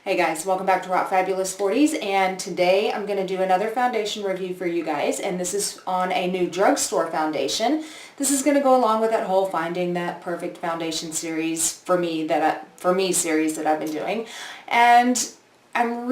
Hey guys, welcome back to Rock Fabulous 40s, and today I'm going to do another foundation review for you guys, and this is on a new drugstore foundation. This is going to go along with that whole Finding That Perfect Foundation series for me series that I've been doing. And I'm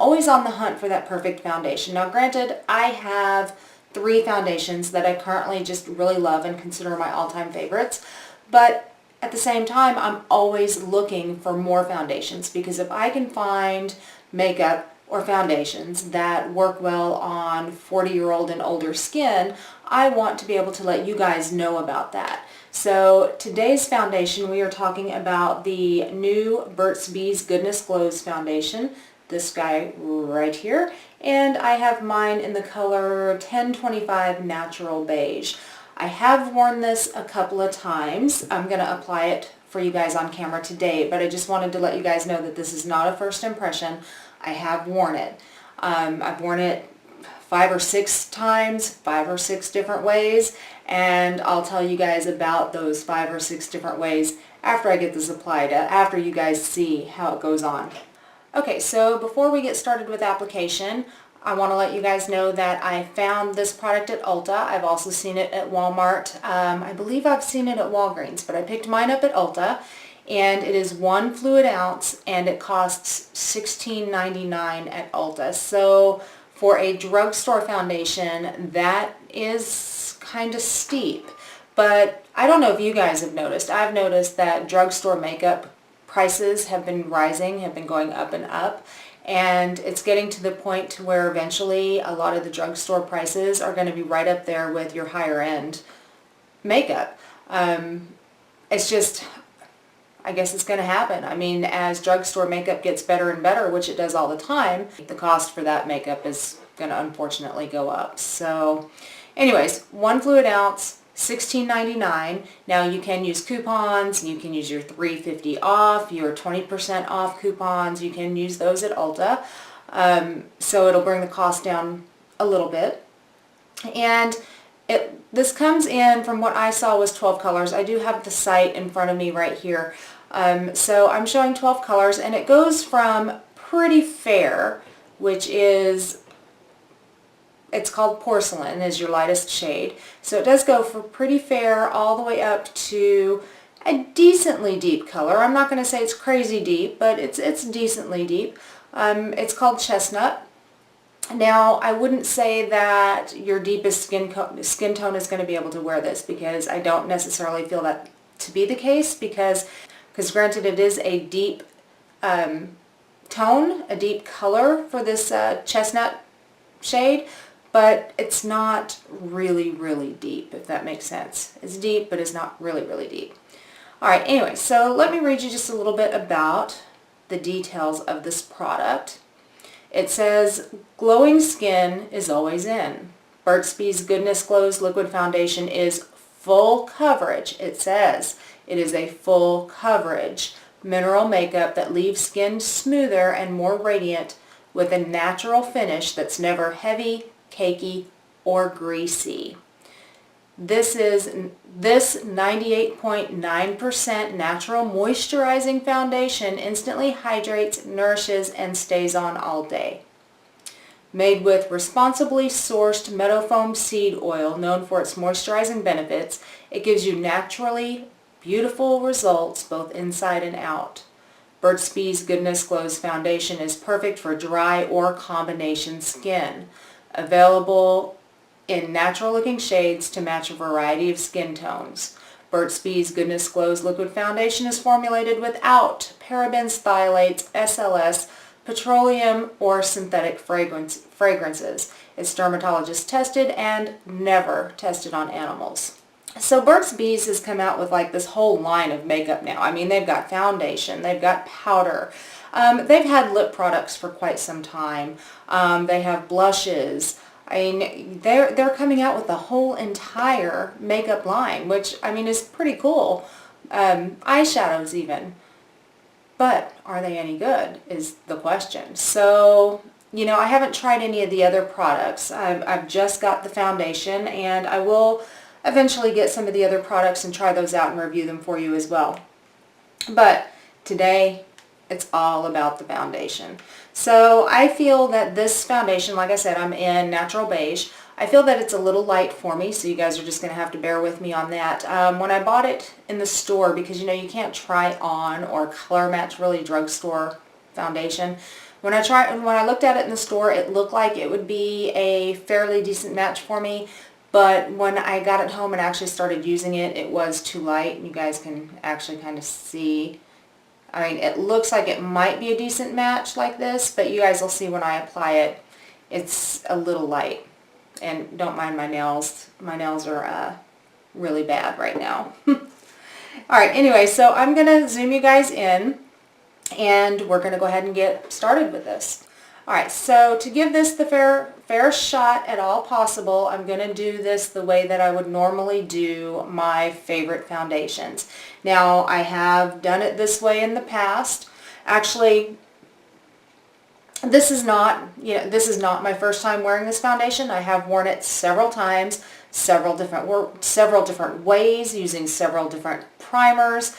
always on the hunt for that perfect foundation. Now granted, I have 3 foundations that I currently just really love and consider my all-time favorites, but at the same time, I'm always looking for more foundations, because if I can find makeup or foundations that work well on 40-year-old and older skin, I want to be able to let you guys know about that. So today's foundation, we are talking about the new Burt's Bees Goodness Glows foundation, this guy right here, and I have mine in the color 1025 Natural Beige. I have worn this a couple of times. I'm going to apply it for you guys on camera today, but I just wanted to let you guys know that this is not a first impression. I have worn it. I've worn it 5 or 6 times, 5 or 6 different ways, and I'll tell you guys about those 5 or 6 different ways after I get this applied, after you guys see how it goes on. Okay, so before we get started with application, I want to let you guys know that I found this product at Ulta. I've also seen it at Walmart. I believe I've seen it at Walgreens, but I picked mine up at Ulta, and it is 1 fluid ounce, and it costs $16.99 at Ulta. So for a drugstore foundation, that is kind of steep. But I don't know if you guys have noticed. I've noticed that drugstore makeup prices have been rising, have been going up and up. And it's getting to the point to where eventually a lot of the drugstore prices are going to be right up there with your higher end makeup. It's just, I guess it's going to happen. I mean, as drugstore makeup gets better and better, which it does all the time, the cost for that makeup is going to unfortunately go up. So anyways, 1 fluid ounce, $16.99. Now you can use coupons, you can use your $3.50 off, your 20% off coupons, you can use those at Ulta. So it'll bring the cost down a little bit. And this comes in, from what I saw, was 12 colors. I do have the site in front of me right here. So I'm showing 12 colors, and it goes from Pretty Fair, which is, it's called Porcelain, is your lightest shade. So it does go for Pretty Fair all the way up to a decently deep color. I'm not going to say it's crazy deep, but it's decently deep. It's called Chestnut. Now, I wouldn't say that your deepest skin tone is going to be able to wear this, because I don't necessarily feel that to be the case, because granted, it is a deep tone, a deep color for this chestnut shade, but it's not really, really deep, if that makes sense. It's deep, but it's not really, really deep. Alright, anyway, so let me read you just a little bit about the details of this product. It says, glowing skin is always in. Burt's Bees Goodness Glows Liquid Foundation is full coverage. It says it is a full coverage mineral makeup that leaves skin smoother and more radiant, with a natural finish that's never heavy, cakey, or greasy. This 98.9% natural moisturizing foundation instantly hydrates, nourishes, and stays on all day. Made with responsibly sourced meadowfoam seed oil, known for its moisturizing benefits, it gives you naturally beautiful results both inside and out. Burt's Bees Goodness Glows foundation is perfect for dry or combination skin. Available in natural-looking shades to match a variety of skin tones. Burt's Bees Goodness Glows Liquid Foundation is formulated without parabens, phthalates, SLS, petroleum, or synthetic fragrances. It's dermatologist tested and never tested on animals. So Burt's Bees has come out with like this whole line of makeup now. I mean, they've got foundation, they've got powder. They've had lip products for quite some time. They have blushes. I mean, they're coming out with the whole entire makeup line, which, I mean, is pretty cool. Eyeshadows even. But are they any good is the question. So, you know, I haven't tried any of the other products. I've just got the foundation, and I will eventually get some of the other products and try those out and review them for you as well. But today, It's all about the foundation. So I feel that this foundation, like I said, I'm in Natural Beige. I feel that it's a little light for me, so you guys are just going to have to bear with me on that. When I bought it in the store, because you know you can't try on or color match really drugstore foundation. When I looked at it in the store, it looked like it would be a fairly decent match for me. But when I got it home and actually started using it, it was too light. You guys can actually kind of see. I mean, it looks like it might be a decent match like this, but you guys will see when I apply it, it's a little light. And don't mind my nails. My nails are really bad right now. Alright, anyway, so I'm going to zoom you guys in, and we're going to go ahead and get started with this. Alright, so to give this the fairest shot at all possible, I'm going to do this the way that I would normally do my favorite foundations. Now, I have done it this way in the past. Actually, this is not my first time wearing this foundation. I have worn it several times, several different ways, using several different primers.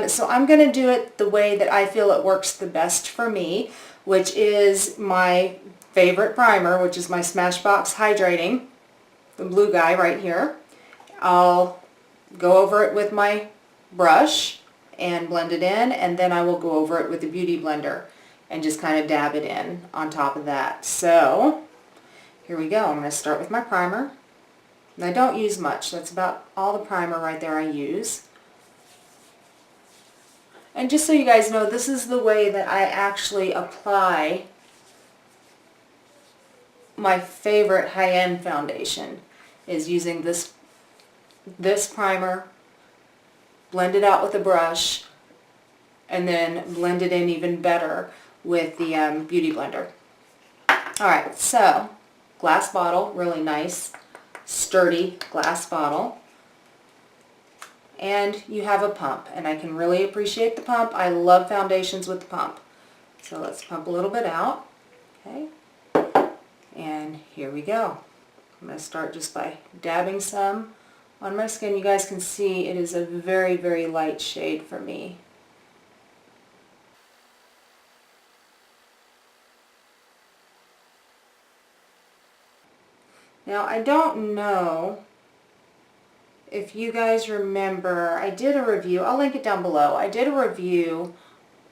So I'm going to do it the way that I feel it works the best for me, which is my favorite primer, which is my Smashbox Hydrating, the blue guy right here. I'll go over it with my brush and blend it in, and then I will go over it with the Beauty Blender and just kind of dab it in on top of that. So here we go. I'm going to start with my primer. And I don't use much. That's about all the primer right there I use. And just so you guys know, this is the way that I actually apply my favorite high-end foundation, is using this primer, blend it out with a brush, and then blend it in even better with the Beauty Blender. Alright, so glass bottle, really nice, sturdy glass bottle. And you have a pump, and I can really appreciate the pump. I love foundations with the pump. So let's pump a little bit out. Okay, and here we go. I'm going to start just by dabbing some on my skin. You guys can see it is a very, very light shade for me. Now, I don't know if you guys remember, I did a review, I'll link it down below. I did a review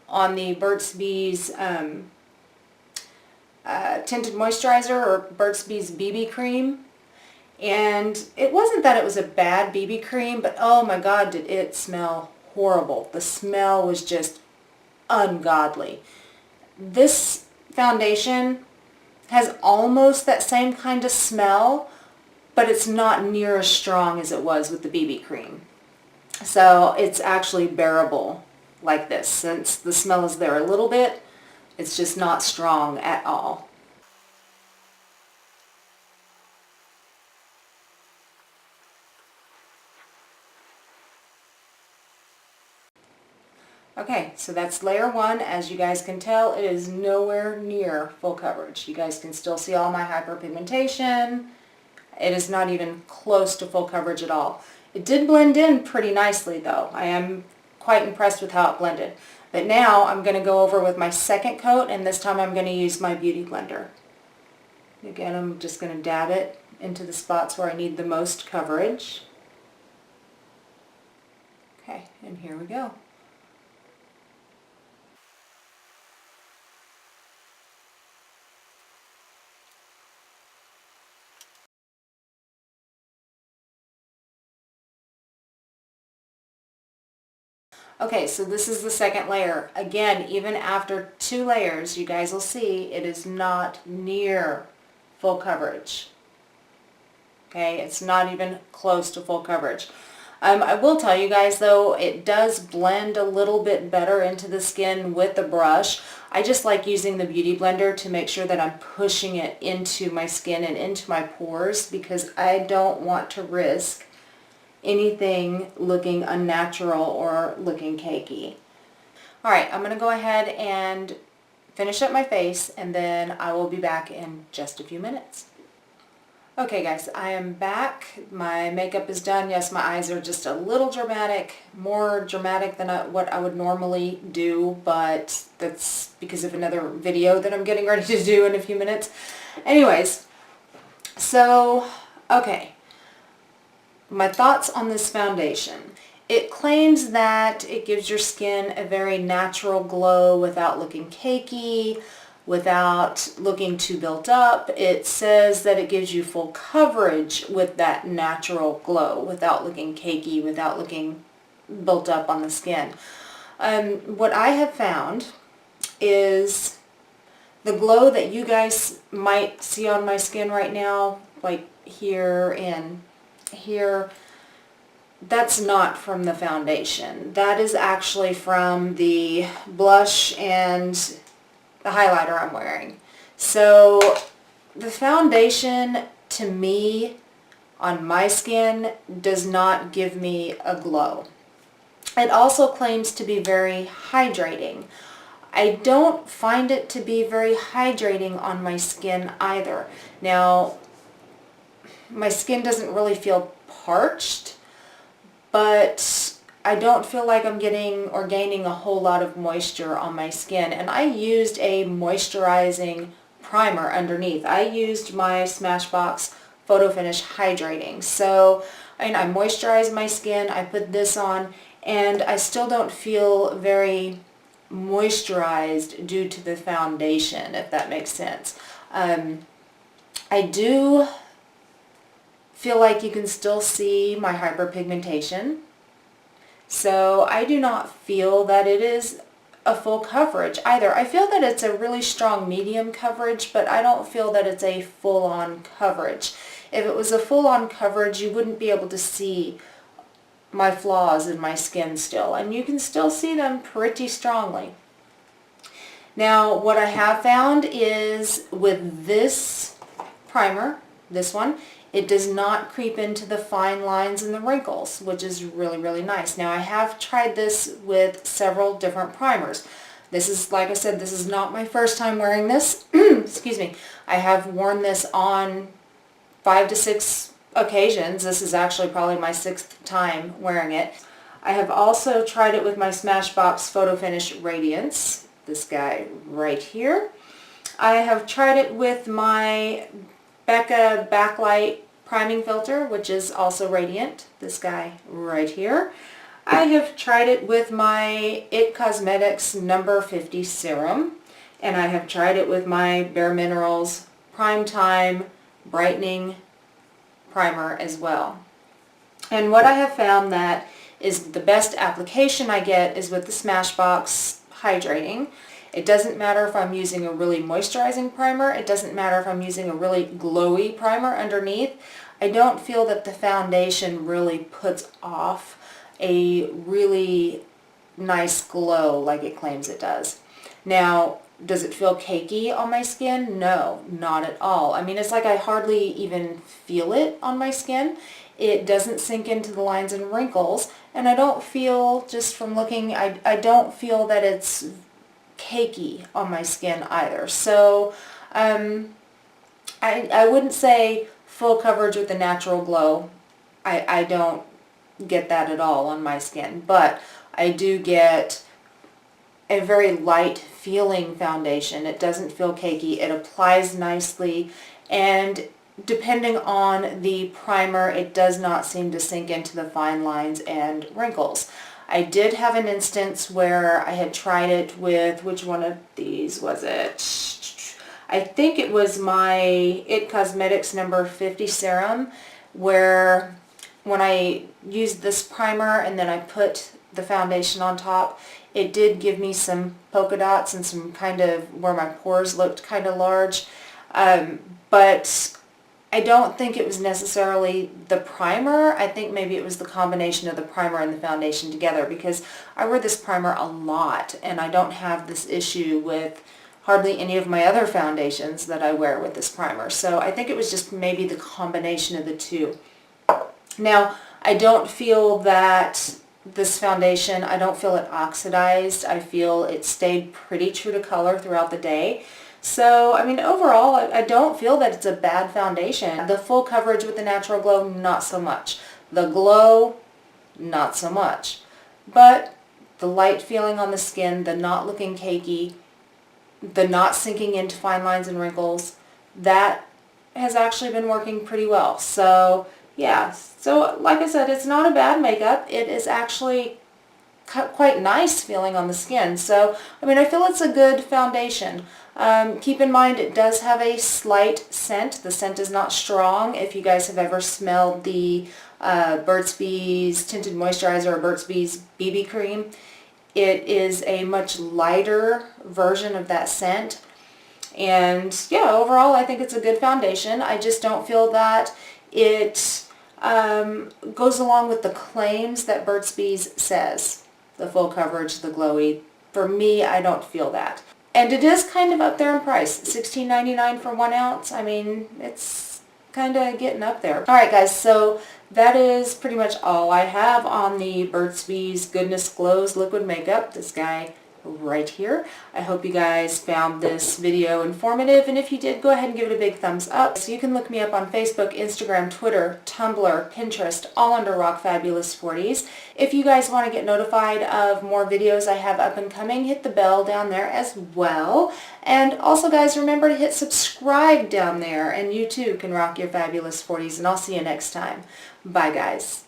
on the Burt's Bees Tinted Moisturizer, or Burt's Bees BB Cream. And it wasn't that it was a bad BB cream, but oh my god, did it smell horrible. The smell was just ungodly. This foundation has almost that same kind of smell, but it's not near as strong as it was with the BB cream. So it's actually bearable like this. Since the smell is there a little bit, it's just not strong at all. Okay, so that's layer one. As you guys can tell, it is nowhere near full coverage. You guys can still see all my hyperpigmentation. It is not even close to full coverage at all. It did blend in pretty nicely though. I am quite impressed with how it blended. But now I'm going to go over with my second coat, and this time I'm going to use my Beauty Blender. Again, I'm just going to dab it into the spots where I need the most coverage. Okay, and here we go. Okay, so this is the second layer. Again, even after 2 layers, you guys will see it is not near full coverage. Okay, it's not even close to full coverage. I will tell you guys though, it does blend a little bit better into the skin with the brush. I just like using the Beauty Blender to make sure that I'm pushing it into my skin and into my pores, because I don't want to risk anything looking unnatural or looking cakey. Alright, I'm going to go ahead and finish up my face, and then I will be back in just a few minutes. Okay guys, I am back. My makeup is done. Yes, my eyes are just a little dramatic, more dramatic than what I would normally do, but that's because of another video that I'm getting ready to do in a few minutes. Anyways, so, okay, my thoughts on this foundation. It claims that it gives your skin a very natural glow without looking cakey, without looking too built up. It says that it gives you full coverage with that natural glow without looking cakey, without looking built up on the skin. What I have found is the glow that you guys might see on my skin right now, like here and here, that's not from the foundation. That is actually from the blush and the highlighter I'm wearing. So the foundation to me on my skin does not give me a glow. It also claims to be very hydrating. I don't find it to be very hydrating on my skin either. Now, my skin doesn't really feel parched, but I don't feel like I'm getting or gaining a whole lot of moisture on my skin. And I used a moisturizing primer underneath. I used my Smashbox Photo Finish Hydrating. So, I moisturized my skin, I put this on, and I still don't feel very moisturized due to the foundation, if that makes sense. I do feel like you can still see my hyperpigmentation. So I do not feel that it is a full coverage either. I feel that it's a really strong medium coverage, but I don't feel that it's a full-on coverage. If it was a full-on coverage, you wouldn't be able to see my flaws in my skin still, and you can still see them pretty strongly. Now, what I have found is with this primer, this one, it does not creep into the fine lines and the wrinkles, which is really, really nice. Now, I have tried this with several different primers. This is, like I said, this is not my first time wearing this. Excuse me. I have worn this on 5 to 6 occasions. This is actually probably my 6th time wearing it. I have also tried it with my Smashbox Photo Finish Radiance, this guy right here. I have tried it with my Becca Backlight Priming Filter, which is also radiant, this guy right here. I have tried it with my It Cosmetics number 50 Serum, and I have tried it with my Bare Minerals Prime Time Brightening Primer as well. And what I have found that is the best application I get is with the Smashbox Hydrating. It doesn't matter if I'm using a really moisturizing primer. It doesn't matter if I'm using a really glowy primer underneath. I don't feel that the foundation really puts off a really nice glow like it claims it does. Now, does it feel cakey on my skin? No, not at all. I mean, it's like I hardly even feel it on my skin. It doesn't sink into the lines and wrinkles, and I don't feel, just from looking, I don't feel that it's cakey on my skin either. So I wouldn't say full coverage with a natural glow. I don't get that at all on my skin, but I do get a very light feeling foundation. It doesn't feel cakey. It applies nicely, and depending on the primer, it does not seem to sink into the fine lines and wrinkles. I did have an instance where I had tried it with, which one of these was it? I think it was my It Cosmetics number 50 Serum, where when I used this primer and then I put the foundation on top, it did give me some polka dots and some kind of, where my pores looked kind of large, but I don't think it was necessarily the primer. I think maybe it was the combination of the primer and the foundation together, because I wear this primer a lot and I don't have this issue with hardly any of my other foundations that I wear with this primer. So I think it was just maybe the combination of the two. Now, I don't feel that this foundation, I don't feel it oxidized. I feel it stayed pretty true to color throughout the day. So, I mean, overall, I don't feel that it's a bad foundation. The full coverage with the natural glow, not so much. The glow, not so much. But the light feeling on the skin, the not looking cakey, the not sinking into fine lines and wrinkles, that has actually been working pretty well. So, yeah. So, like I said, it's not a bad makeup. It is actually quite nice feeling on the skin. So, I mean, I feel it's a good foundation. Keep in mind it does have a slight scent. The scent is not strong. If you guys have ever smelled the Burt's Bees Tinted Moisturizer or Burt's Bees BB Cream, it is a much lighter version of that scent. And yeah, overall I think it's a good foundation. I just don't feel that it goes along with the claims that Burt's Bees says. The full coverage, the glowy. For me, I don't feel that. And it is kind of up there in price. $16.99 for 1 ounce. I mean, it's kind of getting up there. Alright guys, so that is pretty much all I have on the Burt's Bees Goodness Glows Liquid Makeup. This guy right here. I hope you guys found this video informative, and if you did, go ahead and give it a big thumbs up. So you can look me up on Facebook, Instagram, Twitter, Tumblr, Pinterest, all under Rock Fabulous 40s. If you guys want to get notified of more videos I have up and coming, hit the bell down there as well. And also guys, remember to hit subscribe down there, and you too can rock your fabulous 40s, and I'll see you next time. Bye guys.